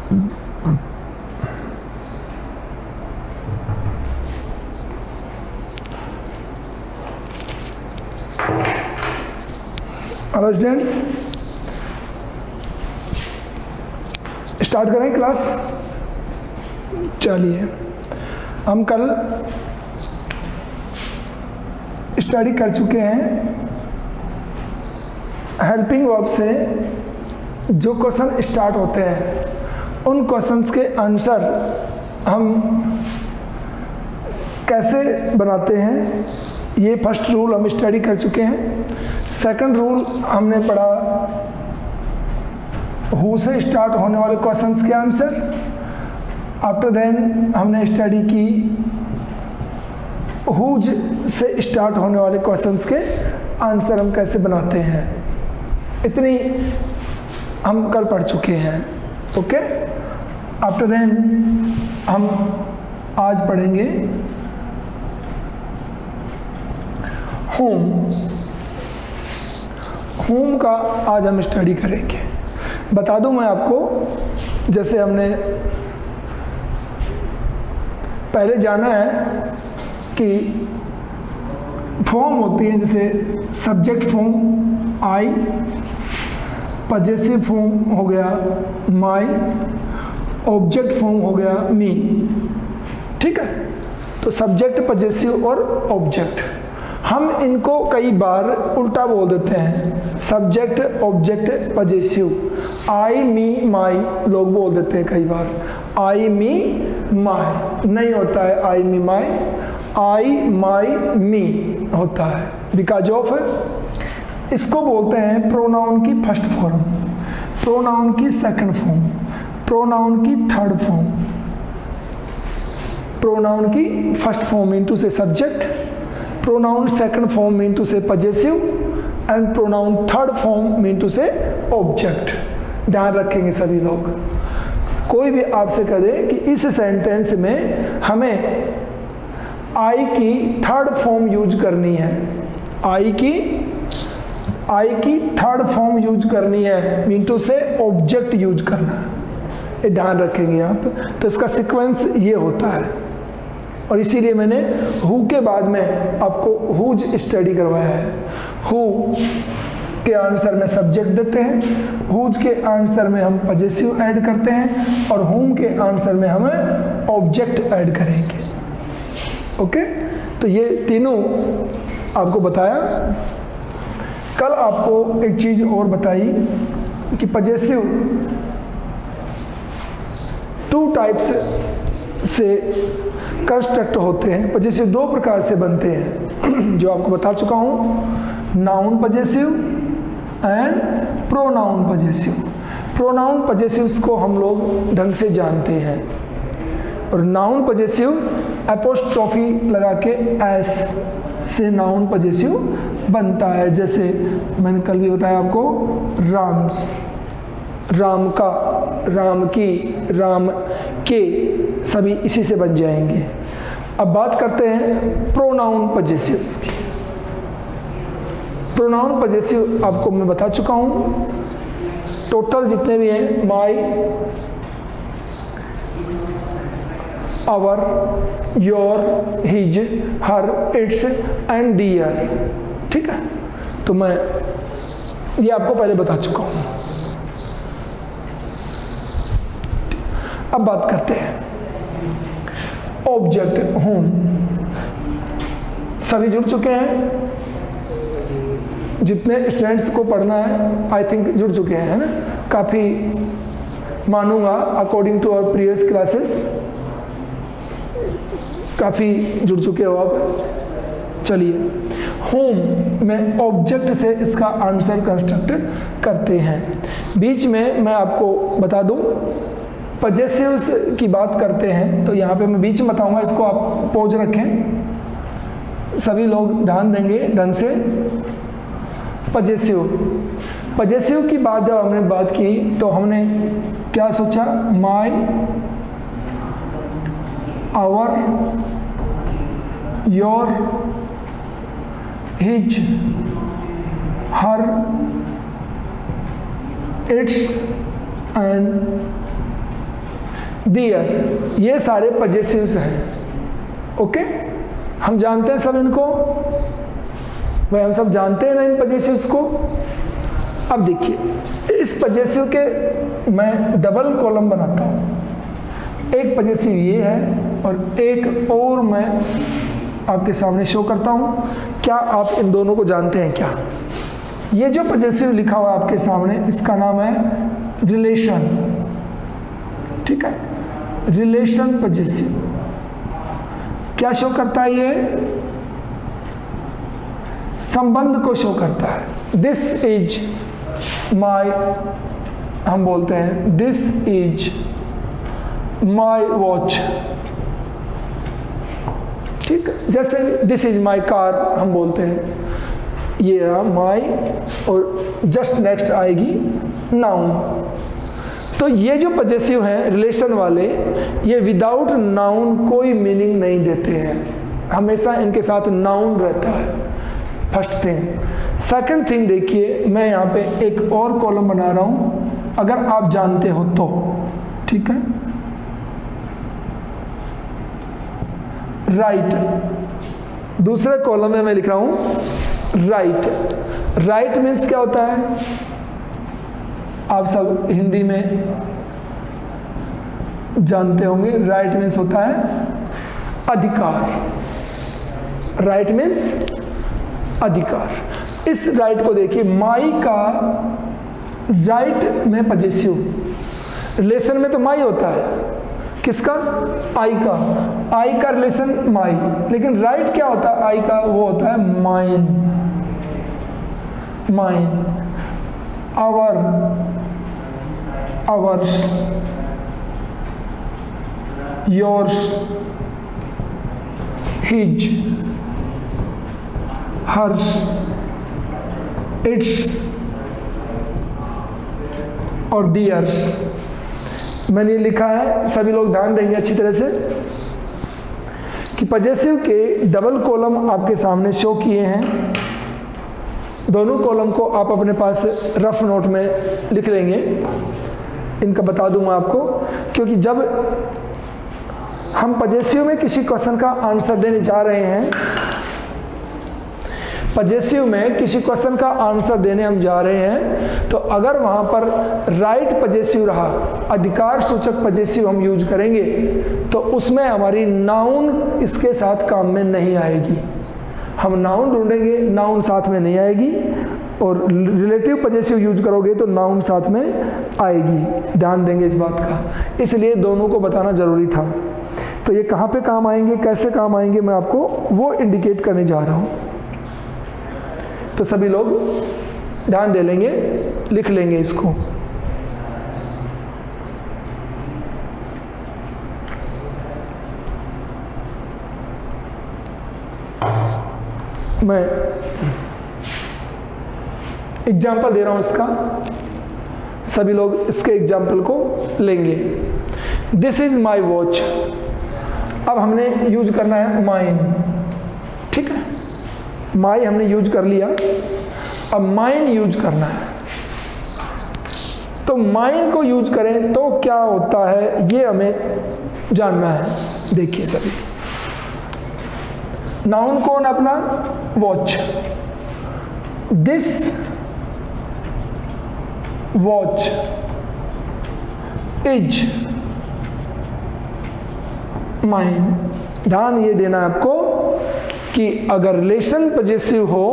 Hello students, start करें class. चलिए, हम कल स्टडी कर चुके हैं हेल्पिंग वर्ब से जो क्वेश्चन स्टार्ट होते हैं उन क्वेश्चंस के आंसर हम कैसे बनाते हैं, ये फर्स्ट रूल हम स्टडी कर चुके हैं। सेकंड रूल हमने पढ़ा हु से स्टार्ट होने वाले क्वेश्चंस के आंसर। आफ्टर देन हमने स्टडी की हुज से स्टार्ट होने वाले क्वेश्चंस के आंसर हम कैसे बनाते हैं। इतनी हम कल पढ़ चुके हैं। ओके, आफ्टर देन हम आज पढ़ेंगे होम का आज हम स्टडी करेंगे। बता दूं मैं आपको, जैसे हमने पहले जाना है कि फॉर्म होती है, जैसे subject form I, possessive form हो गया माई, ऑब्जेक्ट फॉर्म हो गया मी। ठीक है, तो सब्जेक्ट, पजेसिव और ऑब्जेक्ट, हम इनको कई बार उल्टा बोल देते हैं। सब्जेक्ट, ऑब्जेक्ट, पजेसिव, आई, मी, माई लोग बोल देते हैं कई बार। आई, मी, माई नहीं होता है, आई, मी, माई, आई, माई, मी होता है, बिकॉज ऑफ इसको बोलते हैं प्रोनाउन की फर्स्ट फॉर्म, प्रोनाउन की सेकंड फॉर्म, प्रोनाउन की थर्ड फॉर्म। प्रोनाउन की फर्स्ट फॉर्म मीन टू से subject, pronoun second form mean to say possessive and pronoun third form mean to say object। ध्यान रखेंगे सभी लोग। कोई भी आपसे कहे कि इस सेंटेंस में हमें आई की थर्ड फॉर्म यूज करनी है, आई की थर्ड फॉर्म यूज करनी है, मीन टू से ऑब्जेक्ट यूज करना है, ये ध्यान रखेंगे आप। तो इसका सीक्वेंस ये होता है, और इसीलिए मैंने हु के बाद में आपको हुज स्टडी करवाया है। हु के आंसर में सब्जेक्ट देते हैं, हुज के आंसर में हम पजेसिव ऐड करते हैं, और हुम के आंसर में हम ऑब्जेक्ट ऐड करेंगे। ओके, तो ये तीनों आपको बताया। कल आपको एक चीज और बताई कि पजेसिव टू टाइप्स से कंस्ट्रक्ट होते हैं। पजेसिव दो प्रकार से बनते हैं जो आपको बता चुका हूं, noun possessive and pronoun possessive. Pronoun possessives को हम लोग ढंग से जानते हैं, और नाउन पजेसिव एपोस्ट्रोफी लगा के एस से नाउन पजेसिव बनता है। जैसे मैंने कल भी बताया आपको, राम्स, राम का, राम की, राम के, सभी इसी से बन जाएंगे। अब बात करते हैं प्रोनाउन पजेसिव्स की। प्रोनाउन पजेसिव आपको मैं बता चुका हूं, टोटल जितने भी हैं, my, our, your, his, her, its and their. ठीक है, तो मैं ये आपको पहले बता चुका हूं। अब बात करते हैं ऑब्जेक्ट होम। सभी जुड़ चुके हैं, जितने स्टूडेंट्स को पढ़ना है आई थिंक जुड़ चुके हैं, है ना? काफ़ी मानूंगा according to our previous classes, काफ़ी जुड़ चुके हो आप। चलिए, होम में ऑब्जेक्ट से इसका आंसर कंस्ट्रक्ट करते हैं। बीच में मैं आपको बता दूं, पजेसिव्स की बात करते हैं तो यहाँ पे मैं बीच में बताऊंगा, इसको आप पॉज रखें, सभी लोग ध्यान देंगे ढंग से। पजेसिव की बात जब हमने बात की तो हमने क्या सोचा, my, our, your, his, her, its and their, ये सारे पजेसिव्स हैं। ओके, हम जानते हैं सब इनको, भाई हम सब जानते हैं ना इन पजेसिव्स को। अब देखिए इस पजेसिव के मैं डबल कॉलम बनाता हूँ, एक पजेसिव ये है और एक और मैं आपके सामने शो करता हूँ। क्या आप इन दोनों को जानते हैं क्या? ये जो पजेसिव लिखा हुआ है आपके सामने, इसका नाम है रिलेशन। ठीक है, रिलेशन पजेसिव क्या शो करता है? ये संबंध को शो करता है। दिस इज माई, हम बोलते हैं दिस इज माई वॉच। ठीक है, जैसे दिस इज माई कार हम बोलते हैं, ये रहा माई और जस्ट नेक्स्ट आएगी नाउन। तो ये जो पजेसिव हैं रिलेशन वाले, ये विदाउट नाउन कोई मीनिंग नहीं देते हैं, हमेशा इनके साथ नाउन रहता है। First thing. सेकंड थिंग देखिए, मैं यहाँ पे एक और कॉलम बना रहा हूँ, अगर आप जानते हो तो। ठीक है, राइट, दूसरे कॉलम में मैं लिख रहा हूँ राइट। राइट मीन्स क्या होता है? आप सब हिंदी में जानते होंगे, राइट मीन्स होता है अधिकार। राइट मीन्स अधिकार। इस राइट को देखिए, माई का राइट में पजेसिव, रिलेशन में तो माई होता है, किसका? आई का। आई का रिलेशन माई, लेकिन राइट क्या होता है? आई का वो होता है mine. Mine, our, ours, yours, his, hers, its और दियर्स। मैंने लिखा है, सभी लोग ध्यान देंगे अच्छी तरह से कि पजेसिव के डबल कॉलम आपके सामने शो किए हैं। दोनों कॉलम को आप अपने पास रफ नोट में लिख लेंगे। इनका बता दूं मैं आपको, क्योंकि जब हम पजेसिव में किसी क्वेश्चन का आंसर देने जा रहे हैं, पजेसिव में किसी क्वेश्चन का आंसर देने हम जा रहे हैं, तो अगर वहां पर राइट पजेसिव रहा, अधिकार सूचक पजेसिव हम यूज करेंगे, तो उसमें हमारी नाउन इसके साथ काम में नहीं आएगी। हम नाउन ढूंढेंगे, नाउन साथ में नहीं आएगी, और रिलेटिव पजेसिव यूज करोगे तो नाउन साथ में आएगी। ध्यान देंगे इस बात का, इसलिए दोनों को बताना जरूरी था। तो ये कहाँ पे काम आएंगे, कैसे काम आएंगे, मैं आपको वो इंडिकेट करने जा रहा हूँ। तो सभी लोग ध्यान दे लेंगे, लिख लेंगे इसको। मैं एग्जाम्पल दे रहा हूं इसका, सभी लोग इसके एग्जाम्पल को लेंगे। This is my watch. अब हमने यूज करना है माइन। ठीक है, माई हमने यूज कर लिया, अब माइन यूज करना है। तो माइन को यूज करें तो क्या होता है, ये हमें जानना है। देखिए सभी, नाउन कौन अपना? Watch. This watch is mine. ध्यान ये देना है आपको कि अगर रिलेशन पजेसिव हो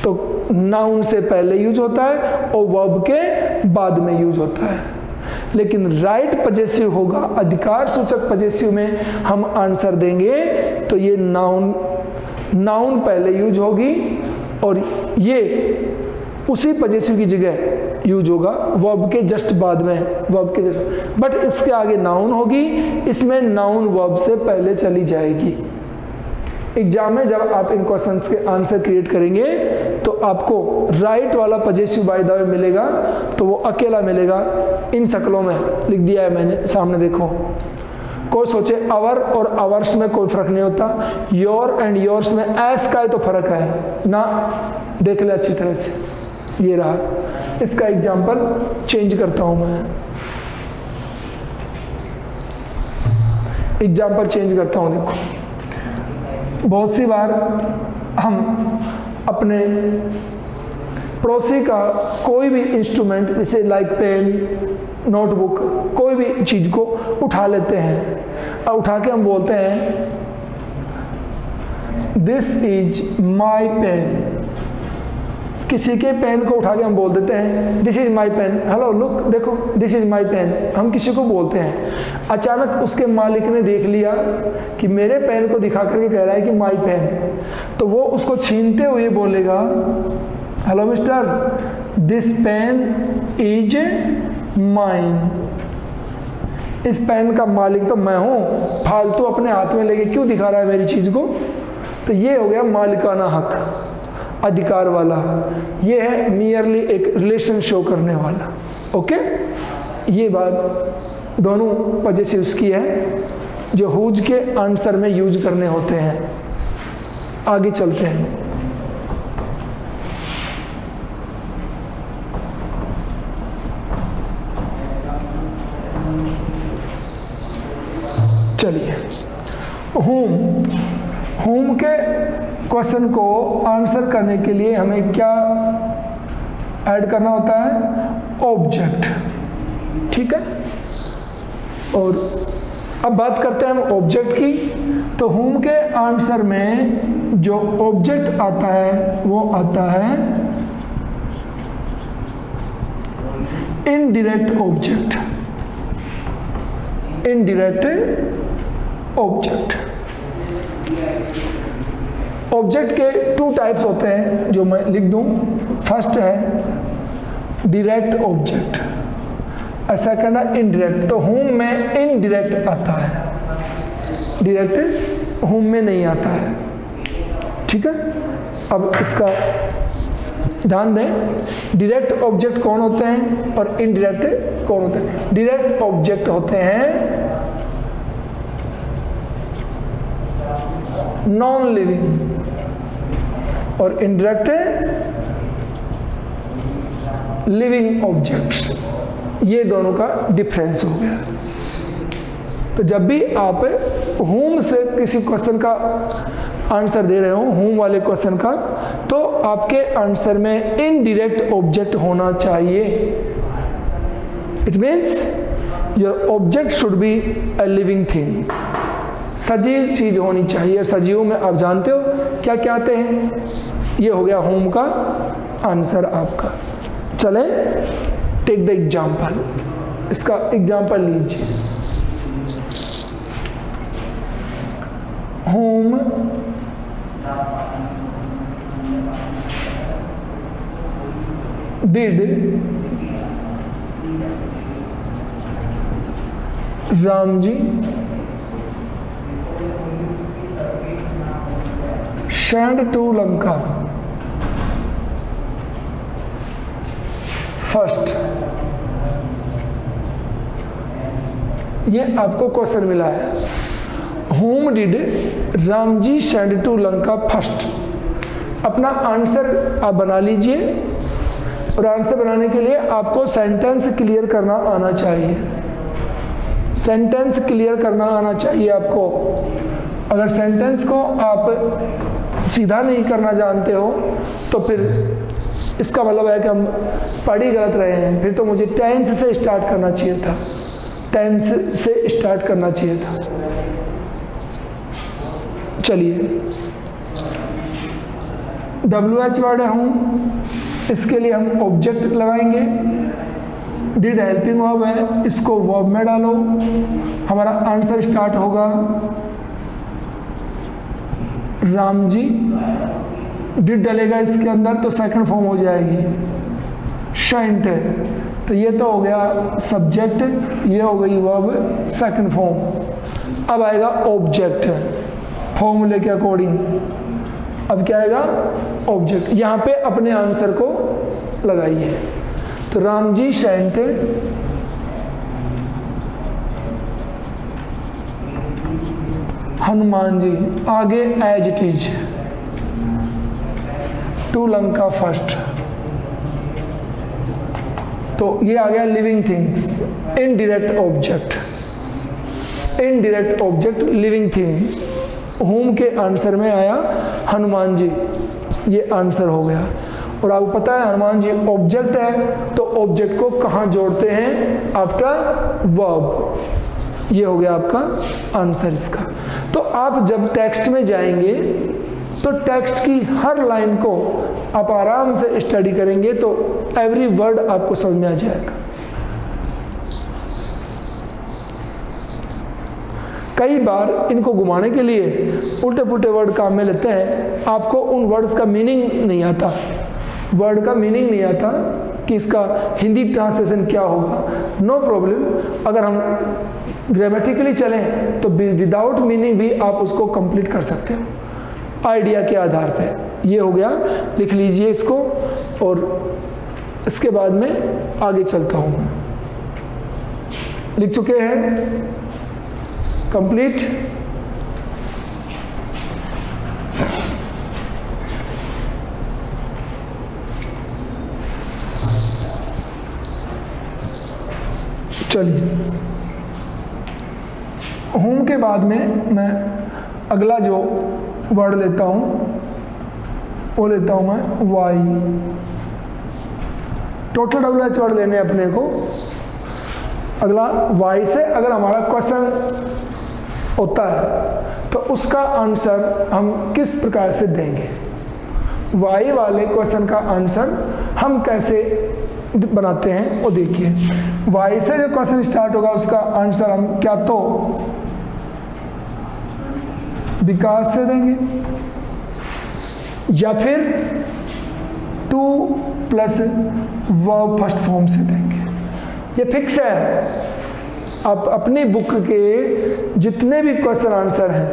तो नाउन से पहले यूज होता है और वर्ब के बाद में यूज होता है, लेकिन राइट पजेसिव होगा, अधिकार सूचक पजेसिव में हम आंसर देंगे तो ये नाउन पहले यूज होगी और ये उसी पजेसिव की जगह यूज होगा वर्ब के जस्ट बाद में, वर्ब के जस्ट, बट इसके आगे नाउन होगी, इसमें नाउन वर्ब से पहले चली जाएगी। एग्जाम में जब आप इन क्वेश्चंस के आंसर क्रिएट करेंगे तो आपको राइट वाला पजेसिव बाय द वे मिलेगा, तो वो अकेला मिलेगा। इन शक्लों में लिख दिया है मैंने, सामने देखो। कोई सोचे अवर और अवर्स में कोई फर्क नहीं होता, योर एंड योर्स में एस का ही तो फर्क है ना, देख ले अच्छी तरह से। ये रहा, इसका एग्जाम्पल चेंज करता हूं मैं। एग्जाम्पल चेंज करता हूँ। देखो बहुत सी बार हम अपने पड़ोसी का कोई भी इंस्ट्रूमेंट जैसे लाइक पेन, नोटबुक, कोई भी चीज़ को उठा लेते हैं और उठा के हम बोलते हैं दिस इज माई पेन। किसी के पेन को उठा के हम बोल देते हैं this is my pen, hello look, देखो दिस इज माई पेन, हम किसी को बोलते हैं। अचानक उसके मालिक ने देख लिया कि मेरे पेन को दिखा करके कह रहा है कि माई पेन, तो वो उसको छीनते हुए बोलेगा hello mister, this pen is mine. इस पेन का मालिक तो मैं हूं, फालतू अपने हाथ में लेके क्यों दिखा रहा है मेरी चीज को। तो ये हो गया मालिकाना हक, अधिकार वाला। ये है मियरली एक रिलेशन शो करने वाला। ओके, ये बात दोनों पॉजेसिव्स की है जो हुज के आंसर में यूज करने होते हैं। आगे चलते हैं। चलिए, होम के क्वेश्चन को आंसर करने के लिए हमें क्या ऐड करना होता है? ऑब्जेक्ट। ठीक है, और अब बात करते हैं हम ऑब्जेक्ट की। तो होम के आंसर में जो ऑब्जेक्ट आता है वो आता है indirect object. Indirect object. Object के 2 टाइप्स होते हैं जो मैं लिख दूं। फर्स्ट है डायरेक्ट ऑब्जेक्ट और सेकंड है इनडायरेक्ट। तो होम में इनडायरेक्ट आता है, डायरेक्ट होम में नहीं आता है। ठीक है, अब इसका ध्यान दें, डायरेक्ट ऑब्जेक्ट कौन होते हैं और इनडायरेक्ट कौन होते हैं। डायरेक्ट ऑब्जेक्ट होते हैं नॉन लिविंग और इनडायरेक्ट लिविंग ऑब्जेक्ट्स। ये दोनों का डिफरेंस हो गया। तो जब भी आप होम से किसी क्वेश्चन का आंसर दे रहे हो, होम वाले क्वेश्चन का, तो आपके आंसर में इनडायरेक्ट ऑब्जेक्ट होना चाहिए। It means your object should be a living thing. सजीव चीज होनी चाहिए। और सजीव में आप जानते हो क्या क्या आते हैं। ये हो गया होम का आंसर आपका। चले, टेक द एग्जाम्पल। इसका एग्जाम्पल लीजिए। Whom did Ram ji send to Lanka first. ये आपको क्वेश्चन मिला है। Whom did Ram ji send to Lanka first. अपना आंसर आप बना लीजिए और आंसर बनाने के लिए आपको सेंटेंस क्लियर करना आना चाहिए। सेंटेंस क्लियर करना आना चाहिए आपको। अगर सेंटेंस को आप सीधा नहीं करना जानते हो तो फिर इसका मतलब है कि हम पढ़ ही गलत रहे हैं। फिर तो मुझे टेंस से स्टार्ट करना चाहिए था। टेंस से स्टार्ट करना चाहिए था। चलिए, WH वर्ड है हूँ, इसके लिए हम ऑब्जेक्ट लगाएंगे। डिड हेल्पिंग वर्ब है, इसको वर्ब में डालो। हमारा आंसर स्टार्ट होगा राम जी। डिड डलेगा इसके अंदर तो सेकंड फॉर्म हो जाएगी शेंट है। तो ये तो हो गया सब्जेक्ट, ये हो गई वर्ब सेकंड फॉर्म। अब आएगा ऑब्जेक्ट फॉर्मूले के अकॉर्डिंग। अब क्या आएगा? ऑब्जेक्ट। यहाँ पे अपने आंसर को लगाइए। तो राम जी सेंट हनुमान जी, आगे as it is to Lanka first. तो ये आ गया living things, indirect object. Indirect object living thing, whom के आंसर में आया हनुमान जी, ये आंसर हो गया। और आपको पता है हनुमान जी ऑब्जेक्ट है, तो ऑब्जेक्ट को कहाँ जोड़ते हैं? After verb. ये हो गया आपका आंसर इसका। तो आप जब टेक्स्ट में जाएंगे तो टेक्स्ट की हर लाइन को आप आराम से स्टडी करेंगे तो एवरी वर्ड आपको समझ में आ जाएगा। कई बार इनको घुमाने के लिए उल्टे पुल्टे वर्ड काम में लेते हैं, आपको उन वर्ड्स का मीनिंग नहीं आता, वर्ड का मीनिंग नहीं आता कि इसका हिंदी ट्रांसलेशन क्या होगा। नो प्रॉब्लम, अगर हम ग्रामेटिकली चलें तो विदाउट मीनिंग भी आप उसको कंप्लीट कर सकते हो आइडिया के आधार पे। ये हो गया, लिख लीजिए इसको, और इसके बाद में आगे चलता हूँ। लिख चुके हैं? कंप्लीट। चलिए, होम के बाद में मैं अगला जो वर्ड लेता हूँ वो लेता हूँ मैं वाई। टोटल WH वर्ड लेने अपने को। अगला वाई से अगर हमारा क्वेश्चन होता है तो उसका आंसर हम किस प्रकार से देंगे? वाई वाले क्वेश्चन का आंसर हम कैसे बनाते हैं वो देखिए। वाई से जो क्वेश्चन स्टार्ट होगा उसका आंसर हम क्या तो विकास से देंगे या फिर two plus verb first form से देंगे। ये फिक्स है। आप अपनी बुक के जितने भी क्वेश्चन आंसर हैं,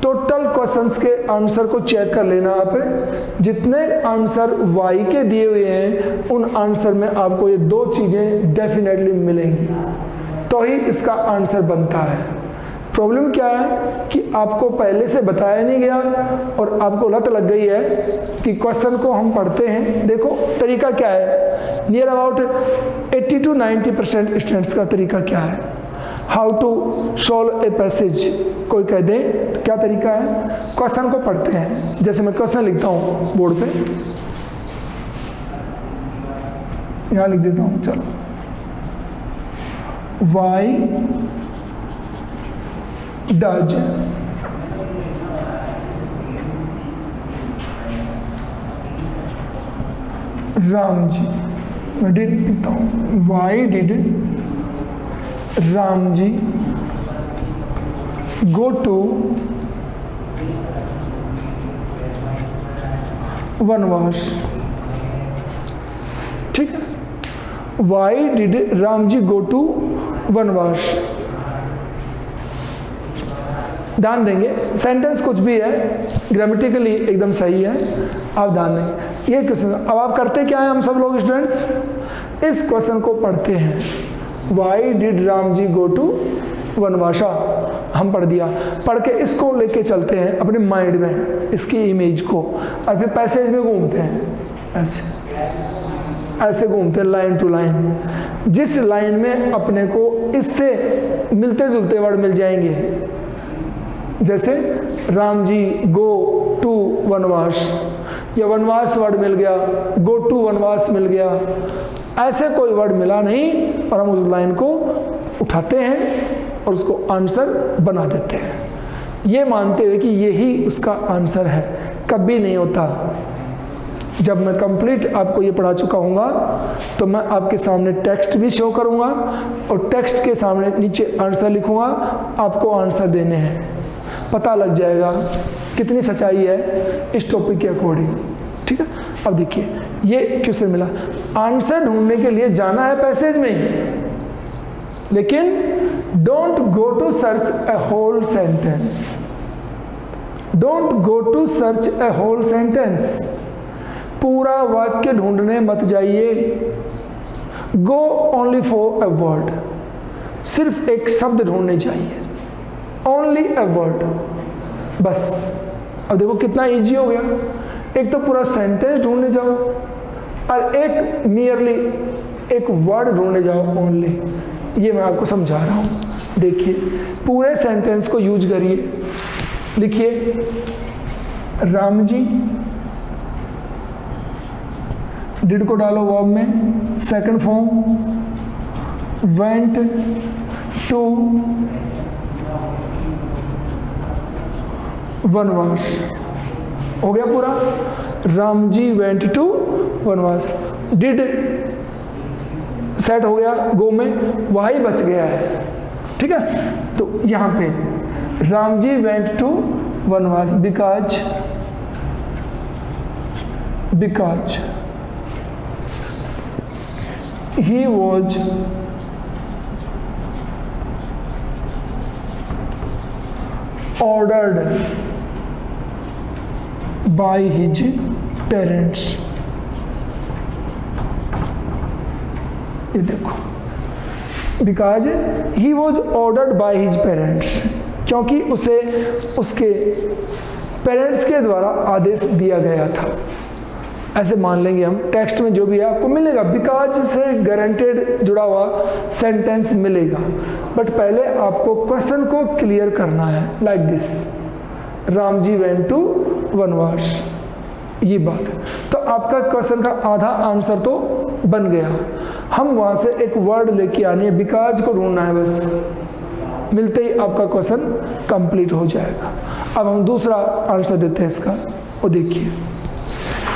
टोटल क्वेश्चंस के आंसर को चेक कर लेना आप। जितने आंसर वाई के दिए हुए हैं उन आंसर में आपको ये दो चीज़ें डेफिनेटली मिलेंगी, तो ही इसका आंसर बनता है। प्रॉब्लम क्या है कि आपको पहले से बताया नहीं गया और आपको लत लग गई है कि क्वेश्चन को हम पढ़ते हैं। देखो तरीका क्या है, नियर अबाउट 80 to 90% स्टूडेंट्स का तरीका क्या है? How to solve a passage कोई कह दे तो क्या तरीका है? क्वेश्चन को पढ़ते हैं। जैसे मैं क्वेश्चन लिखता हूँ बोर्ड पे, यहाँ लिख देता हूँ, चलो, वाई डज राम जी, मैं डिड लिखता हूँ, why did Ram ji go to vanvas. ठीक है, why did Ram ji go to vanvas. ध्यान देंगे सेंटेंस कुछ भी है, ग्रामेटिकली एकदम सही है, आप ध्यान देंगे। ये क्वेश्चन अब आप करते क्या है? हम सब लोग स्टूडेंट्स इस क्वेश्चन को पढ़ते हैं, why did Ram ji go to vanvasa. हम पढ़ दिया, पढ़ के इसको लेके चलते हैं अपने माइंड में, इसकी इमेज को, और फिर पैसेज में घूमते हैं, ऐसे घूमते हैं लाइन टू लाइन। जिस लाइन में अपने को इससे मिलते जुलते वर्ड मिल जाएंगे, जैसे राम जी गो टू वनवास, या वनवास वर्ड मिल गया, गो टू वनवास मिल गया, ऐसे कोई वर्ड मिला नहीं और हम उस लाइन को उठाते हैं और उसको आंसर बना देते हैं, ये मानते हुए कि यही उसका आंसर है। कभी नहीं होता। जब मैं कंप्लीट आपको ये पढ़ा चुका हूँगा तो मैं आपके सामने टेक्स्ट भी शो करूँगा और टेक्स्ट के सामने नीचे आंसर लिखूँगा, आपको आंसर देने हैं। पता लग जाएगा कितनी सच्चाई है इस टॉपिक के अकॉर्डिंग। ठीक है, अब देखिए ये क्वेश्चन मिला, आंसर ढूंढने के लिए जाना है पैसेज में, लेकिन don't go to search a whole sentence. Don't go to search a whole sentence, पूरा वाक्य ढूंढने मत जाइए। Go only for a word, सिर्फ एक शब्द ढूंढने जाइए, ओनली ए वर्ड, बस। अब देखो कितना इजी हो गया, एक तो पूरा सेंटेंस ढूंढने जाओ और एक नियरली एक वर्ड ढूंढने जाओ ओनली। ये मैं आपको समझा रहा हूँ। देखिए पूरे सेंटेंस को यूज करिए, लिखिए राम जी, डिड को डालो वर्ब में, सेकंड फॉर्म वेंट टू वनवास। हो गया पूरा, राम जी वेंट टू वनवास। डिड सेट हो गया गो में, वाई बच गया है, ठीक है। तो यहां पे Ram ji went to vanvas because he was ordered by his parents। ये देखो, because he was ordered by his parents, क्योंकि उसे उसके पेरेंट्स के द्वारा आदेश दिया गया था। ऐसे मान लेंगे हम, टेक्स्ट में जो भी है आपको मिलेगा, बिकॉज से गारंटेड जुड़ा हुआ सेंटेंस मिलेगा। बट पहले आपको क्वेश्चन को क्लियर करना है, like this, Ram ji went to vanvas, ये बात। तो आपका क्वेश्चन का आधा आंसर तो बन गया। हम वहां से एक वर्ड लेके आनी है, बिकॉज को ढूंढना है बस, मिलते ही आपका क्वेश्चन कंप्लीट हो जाएगा। अब हम दूसरा आंसर देते हैं इसका, वो देखिए,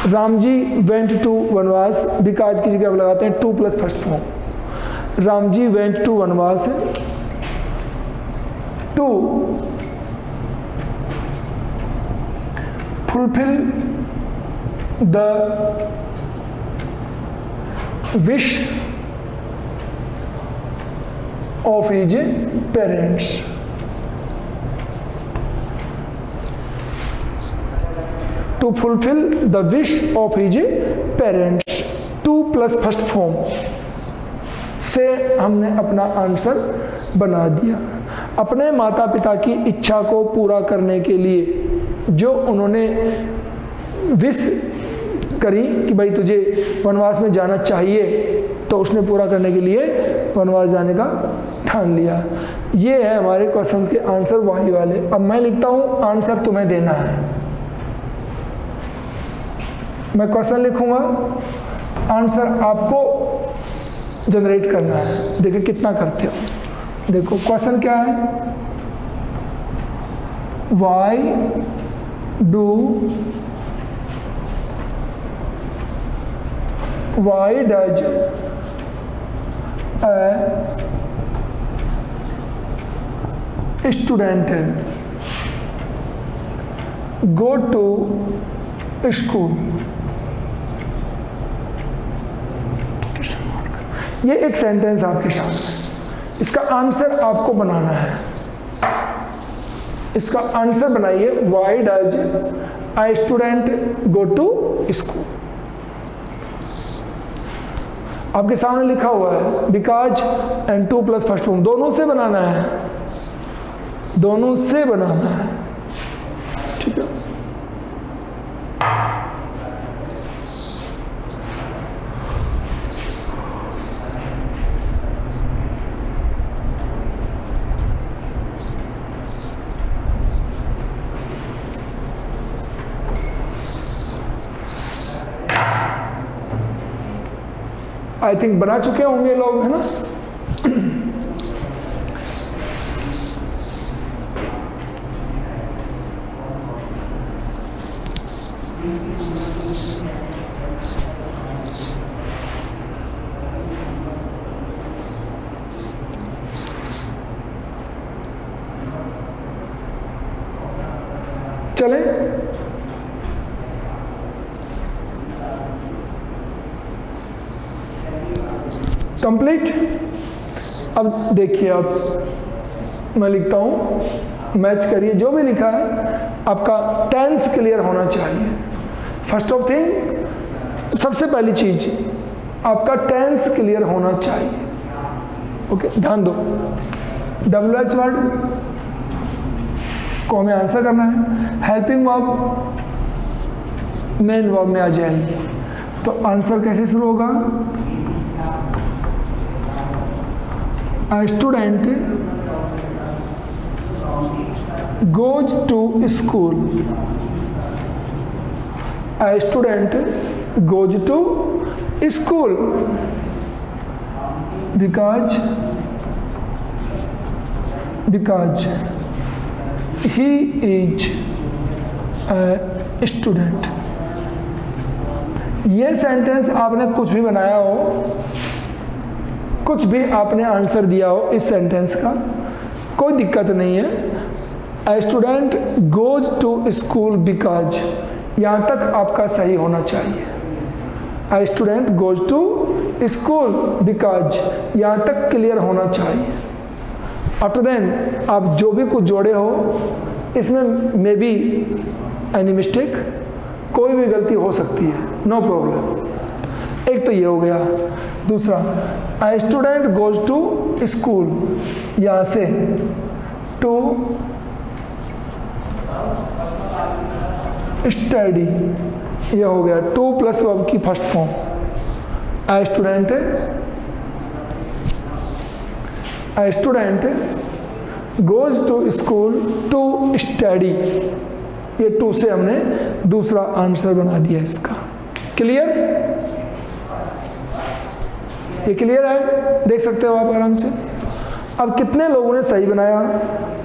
Ram ji went to vanvas, because की जगह हम लगाते हैं to plus first form. Ram ji went to vanvas to fulfil the wish of his parents. To fulfil the wish of his parents, to plus first form से हमने अपना आंसर बना दिया। अपने माता पिता की इच्छा को पूरा करने के लिए जो उन्होंने विश करी कि भाई तुझे वनवास में जाना चाहिए, तो उसने पूरा करने के लिए वनवास जाने का ठान लिया। ये है हमारे क्वेश्चन के आंसर वही वाले। अब मैं लिखता हूं, आंसर तुम्हें देना है। मैं क्वेश्चन लिखूंगा, आंसर आपको जनरेट करना है। देखिए कितना करते हो। देखो क्वेश्चन क्या है, why does a student go to school। ये एक सेंटेंस आपके सामने, इसका आंसर आपको बनाना है। इसका आंसर बनाइए, why does a student go to school. आपके सामने लिखा हुआ है because and to plus first form, दोनों से बनाना है, दोनों से बनाना है, ठीक है। आई थिंक बना चुके होंगे लोग, है ना। चले कंप्लीट। अब देखिए, आप मैं लिखता हूं, मैच करिए जो भी लिखा है। आपका टेंस क्लियर होना चाहिए। फर्स्ट ऑफ थिंग, सबसे पहली चीज आपका टेंस क्लियर होना चाहिए। ओके, ध्यान दो, WH वर्ड को हमें आंसर करना है। हेल्पिंग वर्ब मेन वर्ब में आ जाएगी, तो आंसर कैसे शुरू होगा, A student goes to school. A student goes to school because he is a student. ये सेंटेंस आपने कुछ भी बनाया हो, कुछ भी आपने आंसर दिया हो इस सेंटेंस का, कोई दिक्कत नहीं है. A student goes to school because, यहाँ तक आपका सही होना चाहिए. A student goes to school because, यहाँ तक क्लियर होना चाहिए. आफ्टर देन आप जो भी कुछ जोड़े हो इसमें मे बी एनी मिस्टेक, कोई भी गलती हो सकती है, नो प्रॉब्लम. एक तो ये हो गया. दूसरा, A student goes to school, यहाँ से to स्टडी, ये हो गया टू प्लस वर्ब की first form. A student goes to school to study, ये टू से हमने दूसरा आंसर बना दिया इसका. क्लियर? ये क्लियर है, देख सकते हो आप आराम से. अब कितने लोगों ने सही बनाया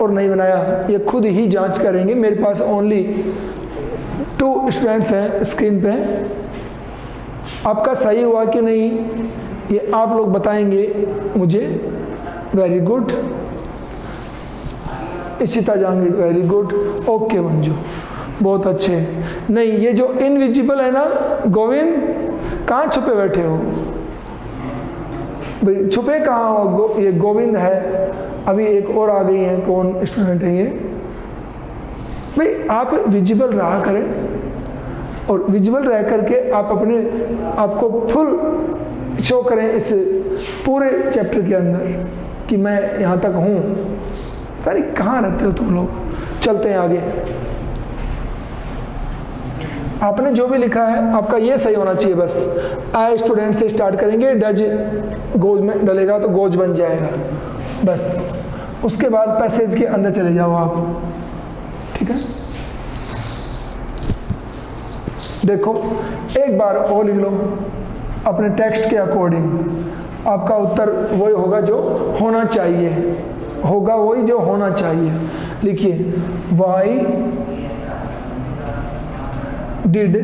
और नहीं बनाया ये खुद ही जांच करेंगे. मेरे पास ओनली 2 स्टूडेंट्स हैं स्क्रीन पे. आपका सही हुआ कि नहीं ये आप लोग बताएंगे मुझे. Very good. Ishita Jahangir, very good. Okay Manju, बहुत अच्छे. नहीं, ये जो इनविजिबल है ना, गोविंद कहाँ छुपे बैठे हो भाई? छुपे कहाँ हो? ये गोविंद है. अभी एक और आ गई है, कौन स्टूडेंट है ये भाई? आप विजिबल रहा करें और विजिबल रह करके आप अपने आपको फुल शो करें इस पूरे चैप्टर के अंदर कि मैं यहाँ तक हूँ. अरे कहाँ रहते हो तुम लोग? चलते हैं आगे. आपने जो भी लिखा है आपका ये सही होना चाहिए बस. आई स्टूडेंट से स्टार्ट करेंगे, डज गोज में डलेगा तो गोज बन जाएगा बस. उसके बाद पैसेज के अंदर चले जाओ आप. ठीक है, देखो एक बार और लिख लो अपने टेक्स्ट के अकॉर्डिंग. आपका उत्तर वही होगा जो होना चाहिए, होगा वही जो होना चाहिए. लिखिए, वाई डिड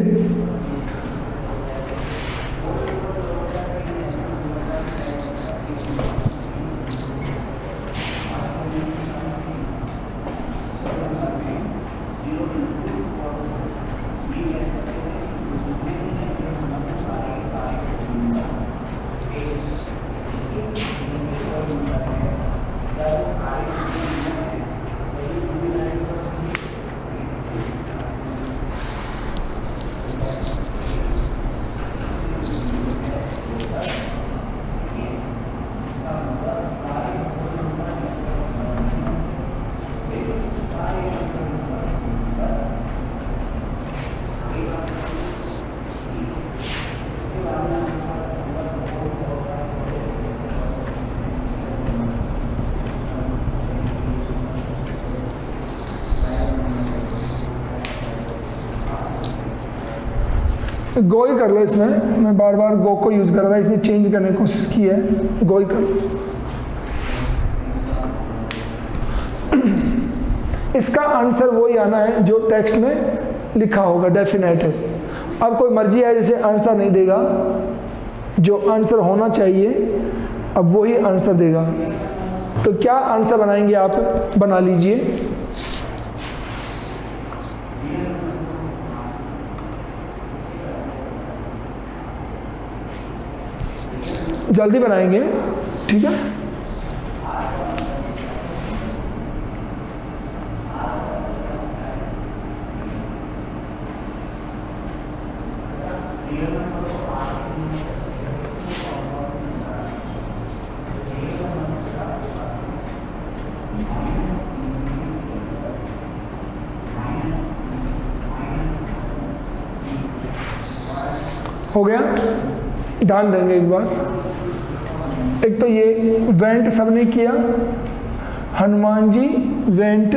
गो ही कर लो. इसमें मैं बार बार गो को यूज कर रहा था, इसमें चेंज करने की कोशिश की है. गो ही कर लो. इसका आंसर वही आना है जो टेक्स्ट में लिखा होगा, डेफिनेट है. अब कोई मर्जी है जैसे आंसर नहीं देगा, जो आंसर होना चाहिए अब वही आंसर देगा. तो क्या आंसर बनाएंगे आप? बना लीजिए. जल्दी बनाएंगे, ठीक है. हो गया? ध्यान देंगे एक बार. एक तो ये वेंट सबने किया, हनुमान जी वेंट,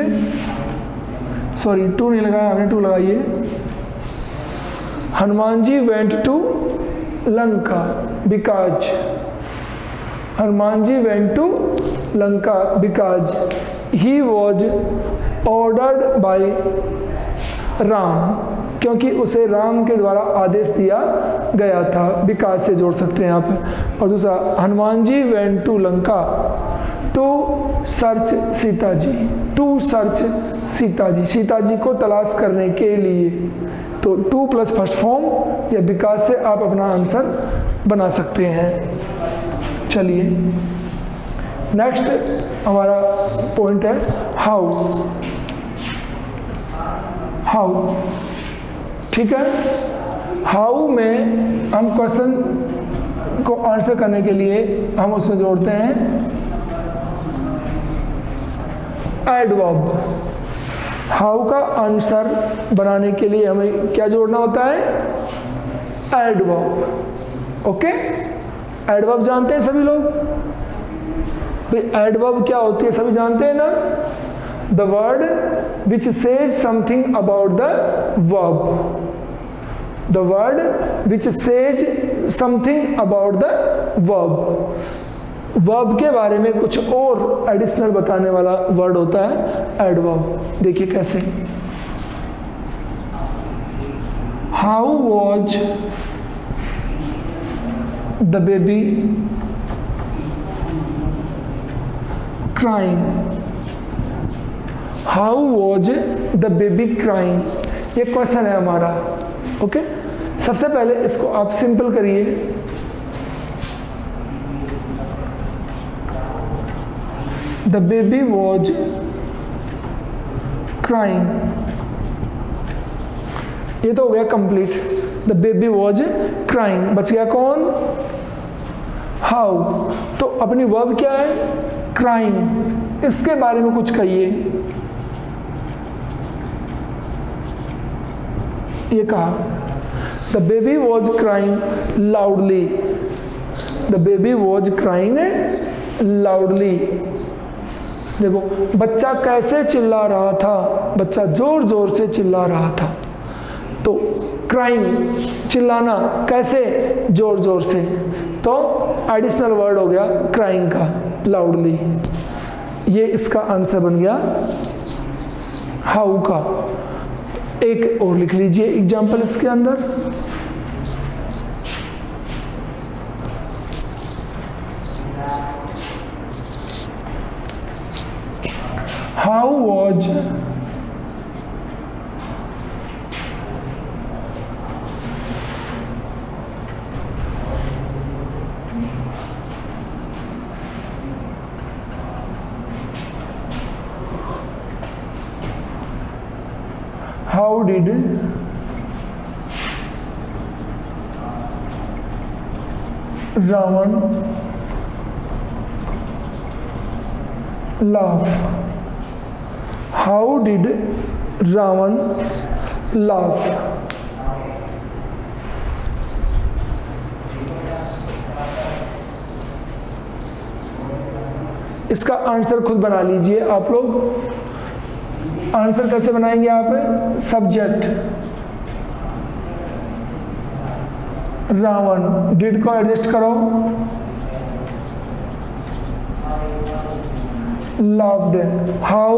सॉरी 2 नहीं लगाया हमने, 2 लगाइए। Hanuman ji went to Lanka because, Hanuman ji went to Lanka because he was ordered by Ram, क्योंकि उसे राम के द्वारा आदेश दिया गया था। बिकॉज से जोड़ सकते हैं आप। और दूसरा, Hanuman ji went to Lanka to search Sita ji, to search Sita ji, Sita ji को तलाश करने के लिए। तो 2 प्लस फर्स्ट फॉर्म या बिकॉज से आप अपना आंसर बना सकते हैं। चलिए नेक्स्ट हमारा पॉइंट है हाउ। हाउ, ठीक है। हाउ में हम क्वेश्चन को आंसर करने के लिए हम उसमें जोड़ते हैं एडवर्ब। हाउ का आंसर बनाने के लिए हमें क्या जोड़ना होता है? एडवर्ब। ओके, एडवर्ब जानते हैं सभी लोग? भाई एडवर्ब क्या होती है सभी जानते हैं ना? The word which says something about the verb, the word which says something about the verb. Verb के बारे में कुछ और एडिशनल बताने वाला वर्ड होता है एडवर्ब। देखिए कैसे। How was the baby crying, how was the baby crying, ये क्वेश्चन है हमारा। ओके, सबसे पहले इसको आप सिंपल करिए। द बेबी वॉज क्राइंग, ये तो हो गया complete. The baby was crying, बच गया कौन? हाउ। तो अपनी वर्ब क्या है? क्राइंग। इसके बारे में कुछ कहिए। ये कहा the baby was crying loudly, the baby was crying loudly. देखो बच्चा कैसे चिल्ला रहा था, बच्चा जोर जोर से चिल्ला रहा था। तो क्राइंग चिल्लाना, कैसे? जोर जोर से। तो एडिशनल वर्ड हो गया क्राइंग का, लाउडली। ये इसका आंसर बन गया हाउ का। एक और लिख लीजिए एग्जाम्पल इसके अंदर। How was how did Ravan laugh, how did Ravan laugh? इसका आंसर खुद बना लीजिए आप लोग। आंसर कैसे बनाएंगे आप? सब्जेक्ट रावण, डिड को एडजस्ट करो, लव्ड, हाउ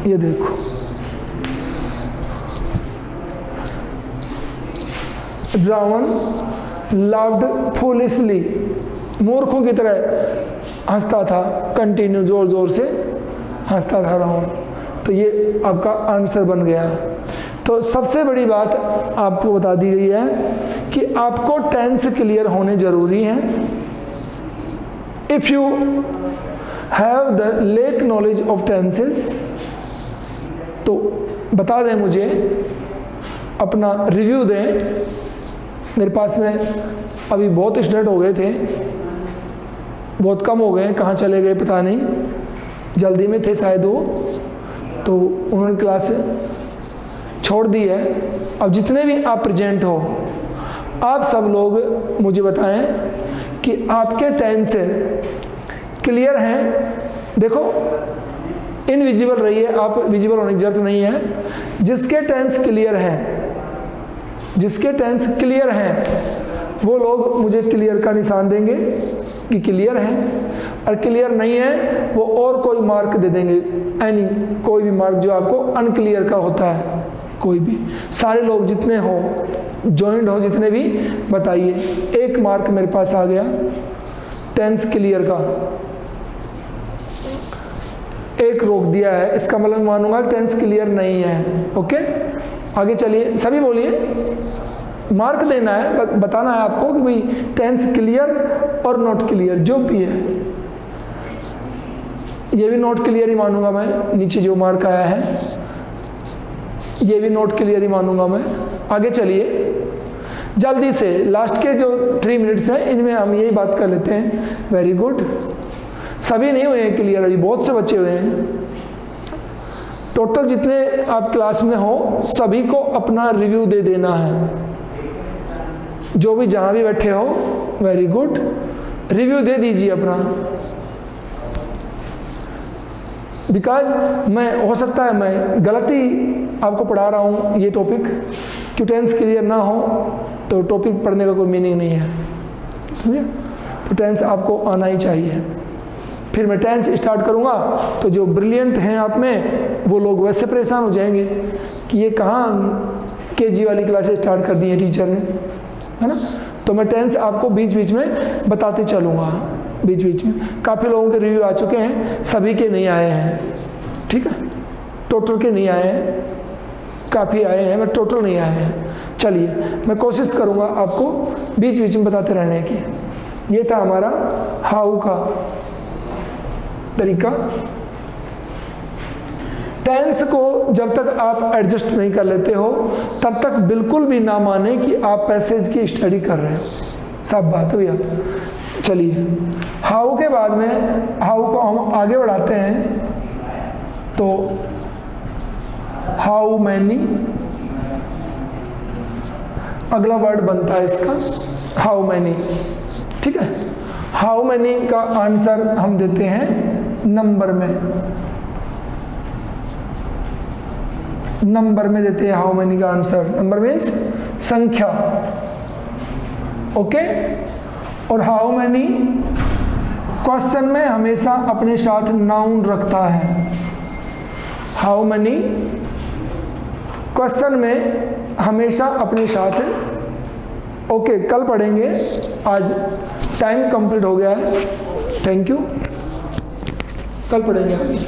ये देखो रावण लव्ड फूलिशली, मूर्खों की तरह हंसता था, कंटिन्यू जोर जोर से हंसता था रावण। तो ये आपका आंसर बन गया। तो सबसे बड़ी बात आपको बता दी गई है कि आपको टेंस क्लियर होने जरूरी है। If you have the lake knowledge of tenses, तो बता दें मुझे, अपना रिव्यू दें। मेरे पास में अभी बहुत स्टूडेंट हो गए थे, बहुत कम हो गए, कहाँ चले गए पता नहीं, जल्दी में थे शायद वो, तो उन्होंने क्लास छोड़ दी है। अब जितने भी आप प्रेजेंट हो, आप सब लोग मुझे बताएं कि आपके टेंस क्लियर हैं। देखो, इनविजिबल रहिए, आप विजिबल होने की जरूरत नहीं है। जिसके टेंस क्लियर हैं, जिसके टेंस क्लियर हैं, वो लोग मुझे क्लियर का निशान देंगे कि क्लियर है, और क्लियर नहीं है वो और कोई मार्क दे देंगे, एनी कोई भी मार्क जो आपको अनक्लियर का होता है, कोई भी। सारे लोग जितने हो, जॉइंट हो जितने भी, बताइए। एक मार्क मेरे पास आ गया टेंस क्लियर का, एक रोक दिया है, इसका मतलब मानूंगा टेंस क्लियर नहीं है। ओके, आगे चलिए, सभी बोलिए। मार्क देना है, बताना है आपको कि भाई टेंस क्लियर और नॉट क्लियर जो भी है। ये भी नॉट क्लियर ही मानूंगा मैं, नीचे जो मार्क आया है ये भी नॉट क्लियर ही मानूंगा मैं। आगे चलिए जल्दी से, लास्ट के जो 3 मिनट्स हैं इनमें हम यही बात कर लेते हैं। वेरी गुड, सभी नहीं हुए हैं क्लियर, अभी बहुत से बच्चे हुए हैं। टोटल जितने आप क्लास में हो सभी को अपना रिव्यू दे देना है, जो भी जहां भी बैठे हो। वेरी गुड, रिव्यू दे दीजिए अपना, बिकॉज मैं हो सकता है मैं गलती आपको पढ़ा रहा हूँ ये टॉपिक, कि टेंस क्लियर ना हो तो टॉपिक पढ़ने का कोई मीनिंग नहीं है, समझे? तो टेंस आपको आना ही चाहिए। फिर मैं टेंस स्टार्ट करूँगा तो जो ब्रिलियंट हैं आप में वो लोग वैसे परेशान हो जाएंगे कि ये कहाँ केजी वाली क्लासेस स्टार्ट कर दी है टीचर ने, है ना। तो मैं टेंस आपको बीच बीच में बताते चलूँगा, बीच बीच में। काफ़ी लोगों के रिव्यू आ चुके हैं, सभी के नहीं आए हैं, ठीक है, टोटल के नहीं आए हैं, काफ़ी आए हैं बट टोटल नहीं आए हैं। चलिए मैं कोशिश करूँगा आपको बीच बीच में बताते रहने की। ये था हमारा हाउ का तरीका। टेंस को जब तक आप एडजस्ट नहीं कर लेते हो तब तक बिल्कुल भी ना माने कि आप पैसेज की स्टडी कर रहे हो, सब बात हुई। चलिए हाउ के बाद में, हाउ को हम आगे बढ़ाते हैं तो हाउ मैनी अगला वर्ड बनता है इसका, हाउ मैनी, ठीक है। हाउ मैनी का आंसर हम देते हैं नंबर में, नंबर में देते हैं हाउ मैनी का आंसर। नंबर मीन्स संख्या, ओके। और हाउ मैनी क्वेश्चन में हमेशा अपने साथ नाउन रखता है। हाउ मैनी क्वेश्चन में हमेशा अपने साथ, ओके। कल पढ़ेंगे, आज टाइम कंप्लीट हो गया है, थैंक यू, कल पढ़ेंगे आगे।